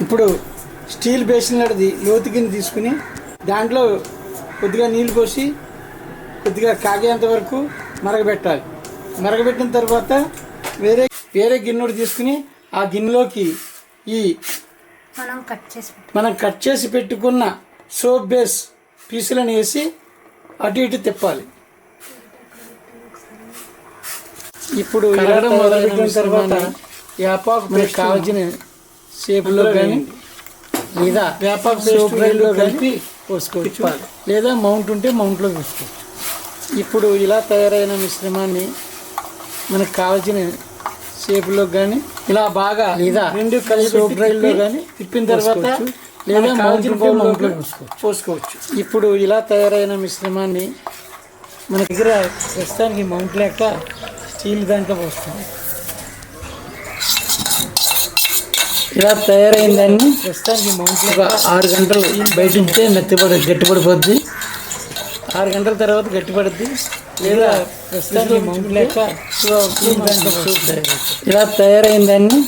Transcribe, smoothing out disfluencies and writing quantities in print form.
ఇప్పుడు steel basin లాంటిది లోతు గిన్నె తీసుకుని దాంట్లో కొద్దిగా నీళ్ళు పోసి కొద్దిగా కాగేంత వరకు మరగబెట్టాలి. మరగబెట్టిన తర్వాత వేరే గిన్నె తీసుకుని ఆ గిన్నెలోకి ఈ మనం కట్ చేసి పెట్టుకున్న సోప్ బేస్ పీసులను వేసి అటు ఇటు తిప్పాలి. ఇప్పుడు ఇలా మొదలుపెట్టిన తర్వాత వేపాకు మనకు కావాల్సిన షేపులో కానీ లేదా వేపాకు సోప్ రైల్లో కలిపి పోసుకోవచ్చు, లేదా మౌంట్ ఉంటే మౌంట్లో వేసుకోవచ్చు. ఇప్పుడు ఇలా తయారైన మిశ్రమాన్ని మనకు కావాల్సిన షేపులో కానీ ఇలా బాగా లేదా రెండు కలిసి సోప్ రైల్లో కానీ తిప్పిన తర్వాత లేదా మౌంట్లో పోసుకోవచ్చు. ఇప్పుడు ఇలా తయారైన మిశ్రమాన్ని మన దగ్గర ప్రస్తుతానికి మౌంట్ లేక స్టీల్ దాంట్లో పోస్తాం. ఇలా తయారైన దాన్ని ప్రస్తుతానికి మౌంట్లో 6 గంటలు బయట ఉంటే గట్టిపడిపోద్ది. 6 గంటల తర్వాత గట్టిపడుద్ది. లేదా ప్రస్తుతానికి మౌంట్ లేక ఇలా తయారైన దాన్ని